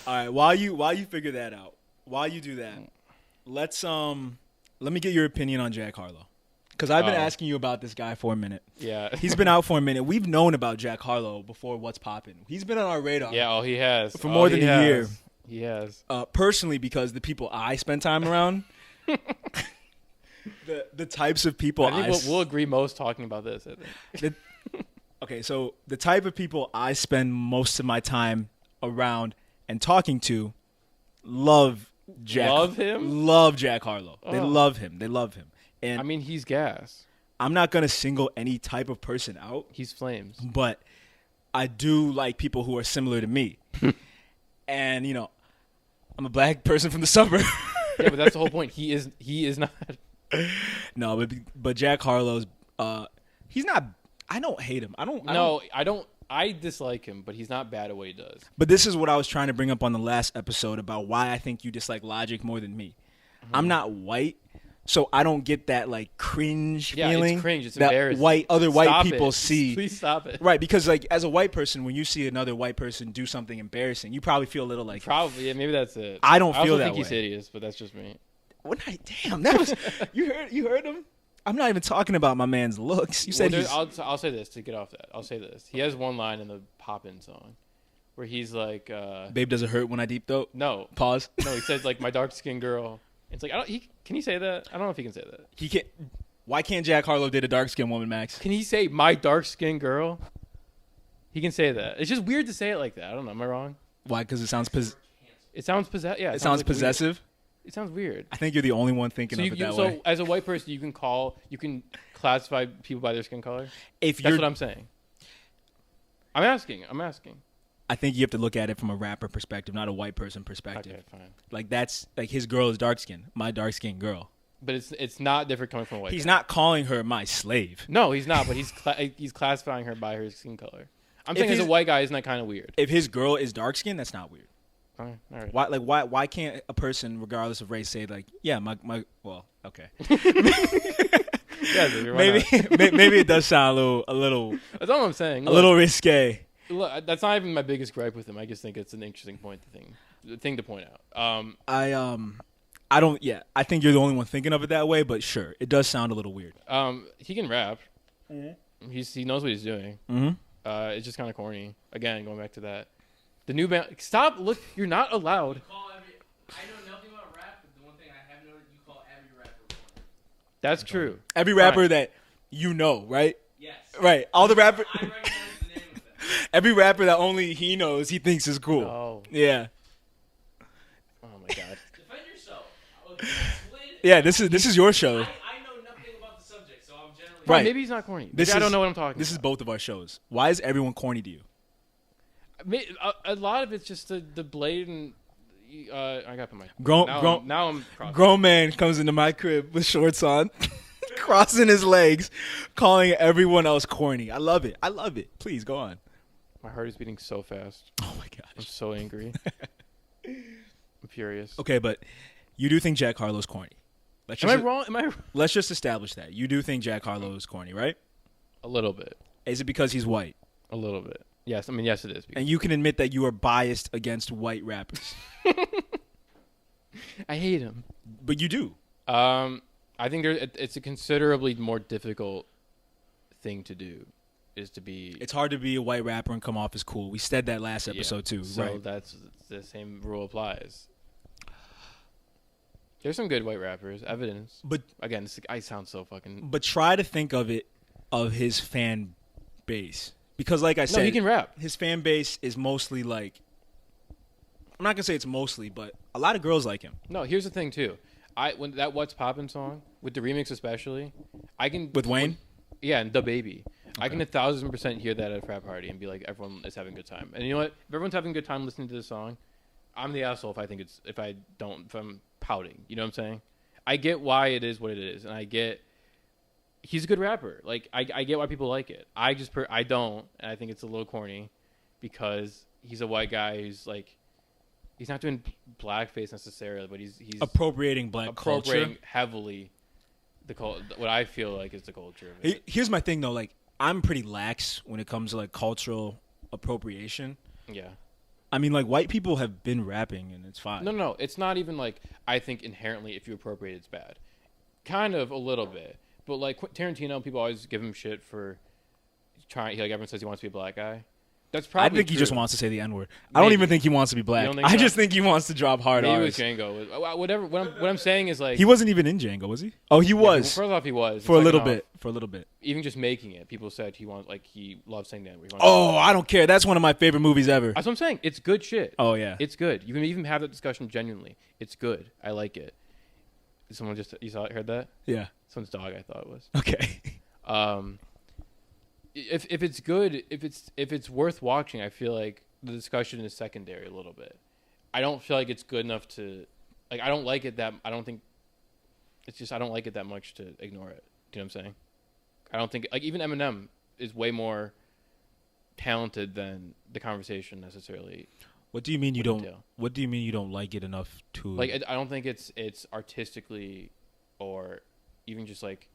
All right, while you figure that out, while you do that, let me get your opinion on Jack Harlow. Because I've been asking you about this guy for a minute. Yeah. He's been out for a minute. We've known about Jack Harlow before What's Poppin'. He's been on our radar. Yeah, he has. For more than a year. He has. Personally, because the people I spend time around, the types of people I think we'll agree most talking about this, I think. Okay, so the type of people I spend most of my time around and talking to love Jack. Love him? Love Jack Harlow. Oh. They love him. They love him. And I mean, he's gas. I'm not going to single any type of person out. He's flames. But I do like people who are similar to me. And, you know, I'm a black person from the suburb. Yeah, but that's the whole point. He is not. No, but Jack Harlow's he's not. I don't hate him. I don't. I dislike him, but he's not bad at what he does. But this is what I was trying to bring up on the last episode about why I think you dislike Logic more than me. Mm-hmm. I'm not white, so I don't get that like cringe feeling. It's cringe. It's that embarrassing. Other white people it. see. Please stop it. Right, because like as a white person, when you see another white person do something embarrassing, you probably feel a little like. Probably, yeah, maybe that's it. I don't feel that way. I also think he's hideous, but that's just me. Damn, that was you heard him. I'm not even talking about my man's looks. You said I'll say this to get off that. I'll say this. He has one line in the Poppin song where he's like, "Babe, does it hurt when I deep throat?" No. Pause. No, he says like my dark skinned girl. It's like can he say that? I don't know if he can say that. He can't. Why can't Jack Harlow date a dark skinned woman, Max? Can he say my dark skinned girl? He can say that. It's just weird to say it like that. I don't know. Am I wrong? Why? Because it sounds It sounds possessive. Yeah. It sounds like possessive. Weird. It sounds weird. I think you're the only one thinking of it that way. So as a white person, you can classify people by their skin color. That's what I'm saying. I'm asking. I think you have to look at it from a rapper perspective, not a white person perspective. Okay, fine. Like that's like his girl is dark skinned, my dark skinned girl. But it's not different coming from a white. He's guy. not calling her my slave. No, he's not. But he's classifying her by her skin color. I'm saying as a white guy, isn't that kind of weird? If his girl is dark skinned, that's not weird. All right. Why can't a person, regardless of race, say like, yeah, my well, okay. Yeah, maybe it does sound a little. That's all I'm saying. A little risque. Look, that's not even my biggest gripe with him. I just think it's an interesting thing to point out. I don't. Yeah, I think you're the only one thinking of it that way. But sure, it does sound a little weird. He can rap. Mm-hmm. He knows what he's doing. Mm-hmm. It's just kind of corny. Again, going back to that. The new band. Stop! Look, you're not allowed. I know nothing about rap, but the one thing I have noted, you call every rapper corny. That's true. Every rapper that you know, right? Yes. Right. All the rappers. I recognize the name of that. Every rapper that only he knows, he thinks is cool. Oh. Yeah. Oh my god. Defend yourself. Yeah, this is your show. I know nothing about the subject, so I'm generally Right. Maybe he's not corny. I don't know what I'm talking about. This is both of our shows. Why is everyone corny to you? A lot of it's just the blatant. I got to put my now I'm crossing. Grown man comes into my crib with shorts on, crossing his legs, calling everyone else corny. I love it. Please go on. My heart is beating so fast. Oh my gosh. I'm so angry. I'm furious. Okay, but you do think Jack Harlow's corny. Am I wrong? Let's just establish that. You do think Jack Harlow is corny, right? A little bit. Is it because he's white? A little bit. Yes, I mean, yes, it is. And you can admit that you are biased against white rappers. I hate him. But you do. I think it's a considerably more difficult thing to do. It's hard to be a white rapper and come off as cool. We said that last episode too. So right. that's the same rule applies. There's some good white rappers. Evidence. But again, I sound so fucking. But try to think of his fan base. Because like I said, he can rap. His fan base is mostly like, I'm not gonna say it's mostly, but a lot of girls like him. No, here's the thing too. When that What's Poppin' song with the remix especially, I can with Wayne. Yeah, and the baby. Okay. I can 1,000% hear that at a frat party and be like, everyone is having a good time. And you know what? If everyone's having a good time listening to this song, I'm the asshole if I'm pouting. You know what I'm saying? I get why it is what it is, and I get. He's a good rapper. Like I get why people like it. I don't, and I think it's a little corny because he's a white guy who's like, he's not doing blackface necessarily, but he's appropriating culture heavily. What I feel like is the culture of it. Here's my thing though, like I'm pretty lax when it comes to like cultural appropriation. Yeah. I mean, like, white people have been rapping, and it's fine. No. It's not even like I think inherently if you appropriate, it's bad. Kind of a little bit. But, like, Tarantino, people always give him shit for trying. Like, everyone says he wants to be a black guy. That's probably I think true. he just wants to say the N-word. I don't even think he wants to be black. I just think he wants to drop hard Maybe R's. with Django. Whatever. What I'm saying is, like... He wasn't even in Django, was he? Oh, he was. First off, he was. For a little bit. For a little bit. Even just making it, people said he loves saying the N-word. Oh, I don't care. That's one of my favorite movies ever. That's what I'm saying. It's good shit. Oh, yeah. It's good. You can even have that discussion genuinely. It's good. I like it. Someone just... You heard that? Yeah. Someone's dog, I thought it was. Okay. If it's good, if it's worth watching, I feel like the discussion is secondary a little bit. I don't feel like it's good enough to, like, I don't like it that, I don't think, it's just, I don't like it that much to ignore it. Do you know what I'm saying? I don't think, like, even Eminem is way more talented than the conversation necessarily. What do you mean you don't, what do you mean you don't like it enough to? Like, I don't think it's artistically or even just, like,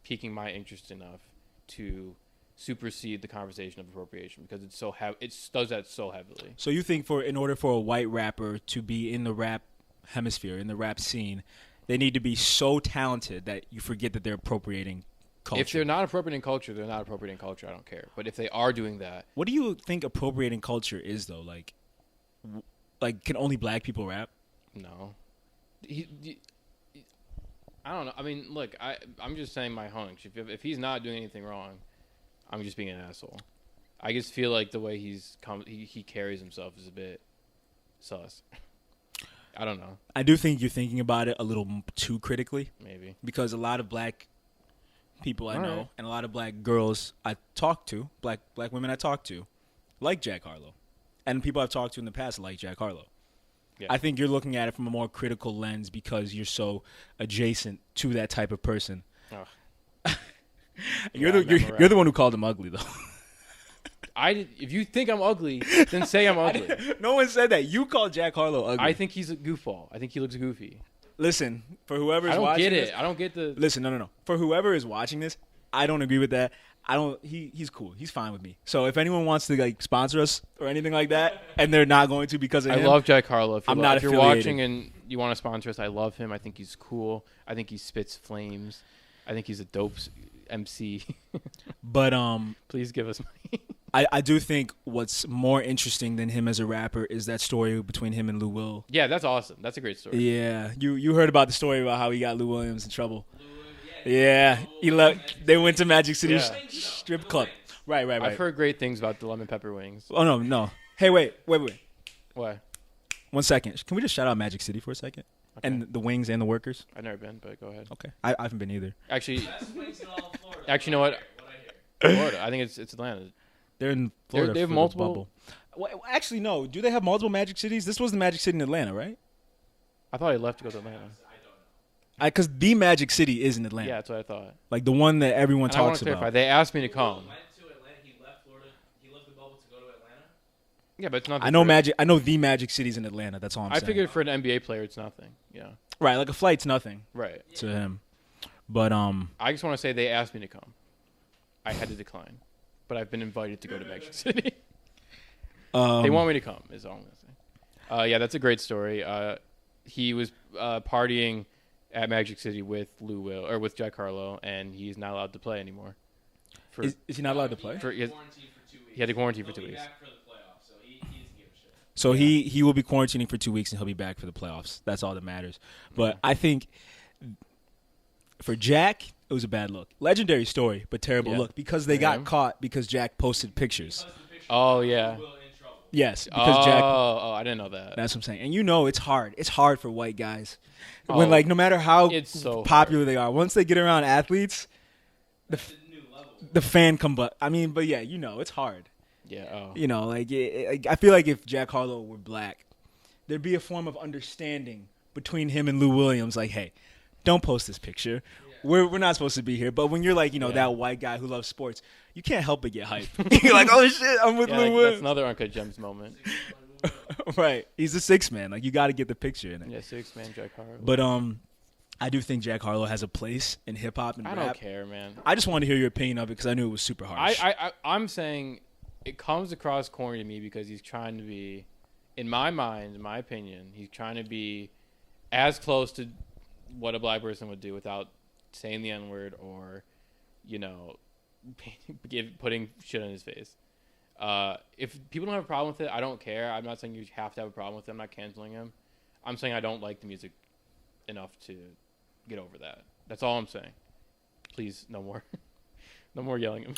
piquing my interest enough to supersede the conversation of appropriation because it's so it does that so heavily. So you think in order for a white rapper to be in the rap hemisphere, in the rap scene, they need to be so talented that you forget that they're appropriating culture? If they're not appropriating culture, they're not appropriating culture. I don't care. But if they are doing that, what do you think appropriating culture is though? Like can only black people rap? No. I don't know. I mean, look, I'm just saying my hunch. If he's not doing anything wrong, I'm just being an asshole. I just feel like the way he carries himself is a bit sus. I don't know. I do think you're thinking about it a little too critically. Maybe. Because a lot of black people I know and a lot of black girls I talk to, black women I talk to, like Jack Harlow. And people I've talked to in the past like Jack Harlow. Yeah. I think you're looking at it from a more critical lens because you're so adjacent to that type of person. Oh. You're the one who called him ugly, though. If you think I'm ugly, then say I'm ugly. No one said that. You called Jack Harlow ugly. I think he's a goofball. I think he looks goofy. Listen, for whoever is watching this. I don't get the... Listen, no. For whoever is watching this, I don't agree with that. He's cool. He's fine with me. So if anyone wants to like sponsor us or anything like that, and they're not going to because of him. I love Jack Harlow. If you're watching affiliated. and you want to sponsor us, I love him. I think he's cool. I think he spits flames. I think he's a dope MC. But please give us money. I do think what's more interesting than him as a rapper is that story between him and Lou Will. Yeah, that's awesome. That's a great story. Yeah, you heard about the story about how he got Lou Williams in trouble. Yeah, they went to Magic City strip club. Right. I've heard great things about the lemon pepper wings. Oh no. Hey, wait. What? 1 second. Can we just shout out Magic City for a second? Okay. And the wings and the workers? I've never been, but go ahead. Okay. I haven't been either. Actually, you know what? Florida. I think it's Atlanta. They're in Florida. They have multiple. Bubble. Well, actually, no. Do they have multiple Magic Cities? This was the Magic City in Atlanta, right? I thought he left to go to Atlanta. Because the Magic City is in Atlanta. Yeah, that's what I thought. Like the one that everyone talks about. They asked me to come. Went to Atlanta. He left Florida. He left the bubble to go to Atlanta. Yeah, but it's not. I know the Magic City's in Atlanta. That's all I'm saying. I figured for an NBA player, it's nothing. Yeah. Right, like a flight's nothing. Right. To him, but I just want to say they asked me to come. I had to decline, but I've been invited to go to Magic City. They want me to come. Is all I'm gonna say. Yeah, that's a great story. He was partying at Magic City with with Jack Harlow, and he's not allowed to play anymore. Is he not allowed to play? He had to quarantine for 2 weeks. Back for the playoffs, so he doesn't give a shit. So he will be quarantining for 2 weeks, and he'll be back for the playoffs. That's all that matters. But I think for Jack, it was a bad look. Legendary story, but terrible look because they got caught because Jack posted pictures. Oh yeah. Yes, because Jack. Oh, I didn't know that. That's what I'm saying. And it's hard. It's hard for white guys. When no matter how popular they are, once they get around athletes, the fan but yeah, it's hard. Yeah. I feel like if Jack Harlow were black, there'd be a form of understanding between him and Lou Williams. Like, hey, don't post this picture. Yeah. We're not supposed to be here. But when you're like, that white guy who loves sports, you can't help but get hyped. You're like, oh shit, I'm with Lou Williams. That's another Uncut Gems moment. Right. He's a six man. Like, you got to get the picture in it. Yeah, 6-man Jack Harlow. But I do think Jack Harlow has a place in hip hop and rap. I don't care, man. I just wanted to hear your opinion of it because I knew it was super harsh. I'm saying it comes across corny to me because he's trying to be in my mind, in my opinion, he's trying to be as close to what a black person would do without saying the N-word or, you know, putting shit on his face. If people don't have a problem with it, I don't care. I'm not saying you have to have a problem with it. I'm not canceling him. I'm saying I don't like the music enough to get over that. That's all I'm saying. Please, no more. No more yelling at him.